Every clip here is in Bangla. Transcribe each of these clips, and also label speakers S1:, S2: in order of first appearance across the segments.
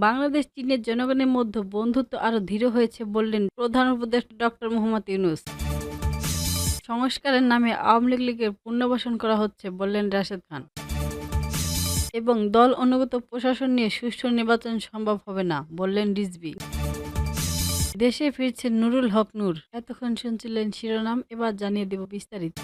S1: বাংলাদেশ চীনের জনগণের মধ্যে বন্ধুত্ব আরও দৃঢ় হয়েছে বললেন প্রধান উপদেষ্টা ডক্টর মোহাম্মদ ইউনূস। সংস্কারের নামে আওয়ামী লীগের পুনর্বাসন করা হচ্ছে বললেন রাশেদ খান। এবং দল অনুগত প্রশাসন নিয়ে সুষ্ঠু নির্বাচন সম্ভব হবে না বললেন রিজভী। দেশে ফিরছেন নুরুল হক নূর। এতক্ষণ শুনছিলেন শিরোনাম, এবার জানিয়ে দেব বিস্তারিত।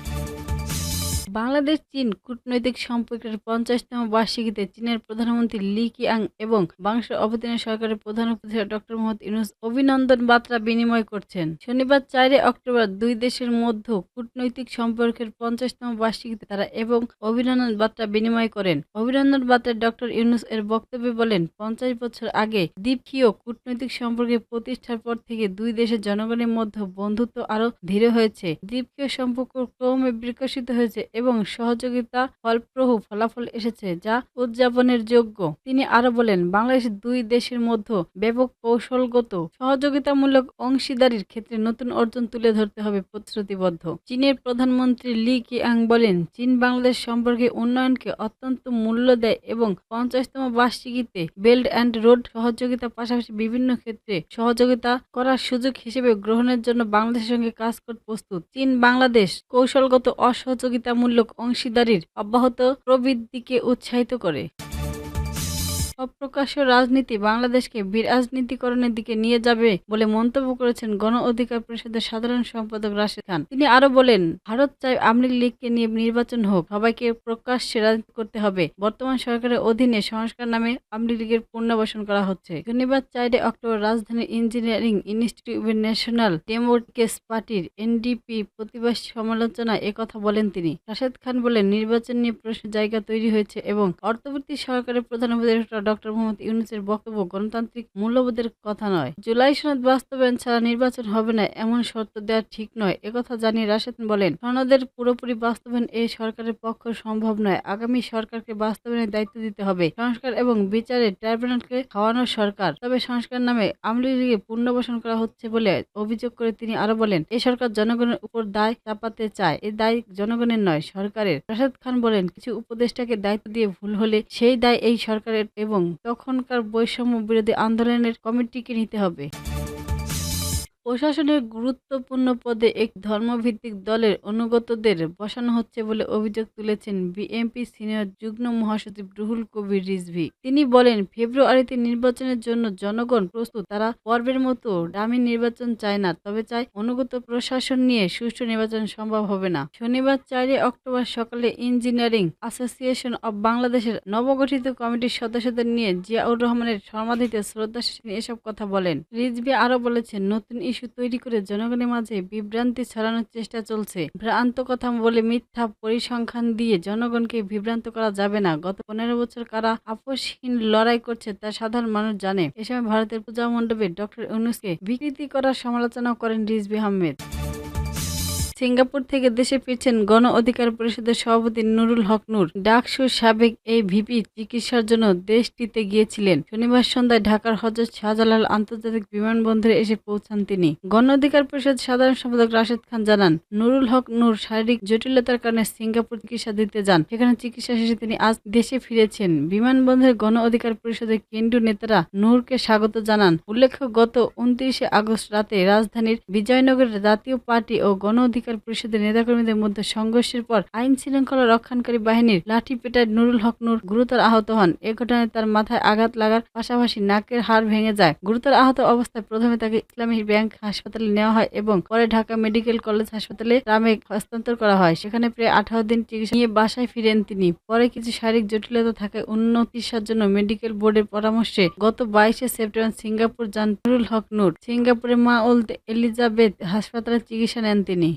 S1: বাংলাদেশ চীন কূটনৈতিক সম্পর্কের ৫০তম বার্ষিকীতে চীনের প্রধানমন্ত্রী লি কিয়াং এবং বাংলাদেশের অবতীর্ণ সরকারের প্রধান উপদেষ্টা ডক্টর মোহাম্মদ ইউনূস অভিনন্দন বার্তা বিনিময় করছেন। শনিবার ৪ অক্টোবর দুই দেশের মধ্যে কূটনৈতিক সম্পর্কের ৫০তম বার্ষিকীতে তারা এবং অভিনন্দন বার্তা বিনিময় করেন। অভিনন্দন বার্তায় ডক্টর ইউনূস এর বক্তব্যে বলেন, ৫০ বছর আগে দ্বিপক্ষীয় কূটনৈতিক সম্পর্কের প্রতিষ্ঠার পর থেকে দুই দেশের জনগণের মধ্যে বন্ধুত্ব আরও দৃঢ় হয়েছে। দ্বিপক্ষীয় সম্পর্ক ক্রমে বিকশিত হয়েছে এবং সহযোগিতা ফলপ্রসূ ফলাফল এসেছে যা উদযাপনের যোগ্য। তিনি আরো বলেন, বাংলাদেশ দুই দেশের মধ্যে ব্যাপক কৌশলগত সহযোগিতামূলক অংশীদারির ক্ষেত্রে নতুন অর্জন তুলে ধরতে হবে প্রতিশ্রুতিবদ্ধ। চীনের প্রধানমন্ত্রী লি কিয়াং বলেন, চীন বাংলাদেশ সম্পর্কে উন্নয়নকে অত্যন্ত মূল্য দেয় এবং ৫০তম বার্ষিকীতে বেল্ট অ্যান্ড রোড সহযোগিতার পাশাপাশি বিভিন্ন ক্ষেত্রে সহযোগিতা করার সুযোগ হিসেবে গ্রহণের জন্য বাংলাদেশের সঙ্গে কাজ করতে প্রস্তুত। চীন বাংলাদেশ কৌশলগত অসহযোগিতামূলক অংশীদারির অব্যাহত প্রবৃদ্ধিকে উৎসাহিত করে। অপ্রকাশ্য রাজনীতি বাংলাদেশকে বিরাজনীতিকরণের দিকে নিয়ে যাবে বলে মন্তব্য করেছেন গণ অধিকার পরিষদের সাধারণ সম্পাদক রাশেদ খান। তিনি আরো বলেন, ভারত চায় আওয়ামী লীগকে নিয়ে নির্বাচন হোক, সবাইকে প্রকাশ্যে রাজনীতি করতে হবে। বর্তমান সরকারের অধীনে সংস্কার নামে আওয়ামী লীগের পুনর্বাসন করা হচ্ছে। শনিবার ৪ অক্টোবর রাজধানীর ইঞ্জিনিয়ারিং ইনস্টিটিউট ন্যাশনাল ডেমোক্রেটিক পার্টির এনডিপি প্রতিবাদ সমালোচনায় একথা বলেন তিনি। রাশেদ খান বলেন, নির্বাচন নিয়ে প্রশ্নের জায়গা তৈরি হয়েছে এবং অন্তর্বর্তী সরকারের প্রধান উপদেষ্টা ডক্টর মোহাম্মদ ইউনূসের বক্তব্য গণতান্ত্রিক মূল্যবোধের কথা নয়। জুলাই সনদ বাস্তবায়ন ছাড়া নির্বাচন হবে না এমন শর্ত দেওয়া ঠিক নয়। একথা জানিয়ে রাশেদ বলেন, সনদের পুরোপুরি বাস্তবায়ন এই সরকারের পক্ষে সম্ভব নয়। আগামী সরকারকে বাস্তবায়নের দায়িত্ব দিতে হবে। সংস্কার এবং বিচারের ট্রাইব্যুনালকে খাওয়ানো সরকার। তবে সংস্কার নামে আওয়ামী লীগের পুনর্বাসন করা হচ্ছে বলে অভিযোগ করে তিনি আরো বলেন, এই সরকার জনগণের উপর দায় চাপাতে চায়। এই দায় জনগণের নয়, সরকারের। রাশেদ খান বলেন, কিছু উপদেষ্টাকে দায়িত্ব দিয়ে ভুল হলে সেই দায় এই সরকারের এবং তখনকার বৈষম্য বিরোধী আন্দোলনের কমিটিকে নিতে হবে। প্রশাসনের গুরুত্বপূর্ণ পদে এক ধর্মভিত্তিক দলের অনুগতদের বসানো হচ্ছে বলে অভিযোগ তুলেছেন বিএনপি সিনিয়র যুগ্ম মহাসচিব রুহুল কবির রিজভী। তিনি বলেন, ফেব্রুয়ারিতে নির্বাচনের জন্য জনগণ প্রস্তুত। তারা পর্বের মতো ডামি নির্বাচন চায় না, তবে চায় অনুগত প্রশাসন নিয়ে সুষ্ঠু নির্বাচন সম্ভব হবে না। শনিবার ৪ অক্টোবর সকালে ইঞ্জিনিয়ারিং অ্যাসোসিয়েশন অব বাংলাদেশের নবগঠিত কমিটির সদস্যদের নিয়ে জিয়াউর রহমানের সমাধিতে শ্রদ্ধা শেষে এসব কথা বলেন। রিজভী আরও বলেছেন, নতুন ইস্যু তৈরি করে জনগণের মাঝে বিভ্রান্তি ছড়ানোর চেষ্টা চলছে। ভ্রান্ত কথা বলে মিথ্যা পরিসংখ্যান দিয়ে জনগণকে বিভ্রান্ত করা যাবে না। গত ১৫ বছর কারা আপোষহীন লড়াই করছে তা সাধারণ মানুষ জানে। এ সময় ভারতের পূজা মণ্ডপে ডক্টর ইউনূসকে বিকৃতি করার সমালোচনা করেন রিজভী আহমেদ। সিঙ্গাপুর থেকে দেশে ফিরছেন গণ অধিকার পরিষদের সভাপতি নুরুল হক নূর। ডাকসুর সাবেক এই ভিপি চিকিৎসার জন্য দেশটিতে গিয়েছিলেন। শনিবার সন্ধ্যায় ঢাকার হযরত শাহজালাল আন্তর্জাতিক বিমানবন্দরে এসে পৌঁছান তিনি। গণ অধিকার পরিষদ সাধারণ সম্পাদক রাশেদ খান জানান, নুরুল হক নূর শারীরিক জটিলতার কারণে সিঙ্গাপুর চিকিৎসা দিতে যান। সেখানে চিকিৎসা শেষে তিনি আজ দেশে ফিরেছেন। বিমানবন্দরে গণ অধিকার পরিষদের কেন্দ্রীয় নেতারা নূরকে স্বাগত জানান। উল্লেখ্য, গত ২৯ আগস্ট রাতে রাজধানীর বিজয়নগরের জাতীয় পার্টি ও গণ অধিকার পরিষদের নেতাকর্মীদের মধ্যে সংঘর্ষের পর আইন শৃঙ্খলা রক্ষাকারী বাহিনীর লাঠিপেটায় নুরুল হক নূর গুরুতর আহত হন। এ ঘটনায় তার মাথায় আঘাত লাগার পাশাপাশি নাকের হাড় ভেঙে যায়। গুরুতর আহত অবস্থায় প্রথমে তাকে ইসলামী ব্যাংক হাসপাতালে নেওয়া হয় এবং পরে ঢাকা মেডিকেল কলেজ হাসপাতালে রামে হস্তান্তর করা হয়। সেখানে প্রায় ১৮ দিন চিকিৎসা নিয়ে বাসায় ফিরেন তিনি। পরে কিছু শারীরিক জটিলতা থাকায় উন্নত চিকিৎসার জন্য মেডিকেল বোর্ডের পরামর্শে গত ২২ সেপ্টেম্বর সিঙ্গাপুর যান নুরুল হক নূর। সিঙ্গাপুরের মা ওল্ড এলিজাবেথ হাসপাতালে চিকিৎসা নেন তিনি।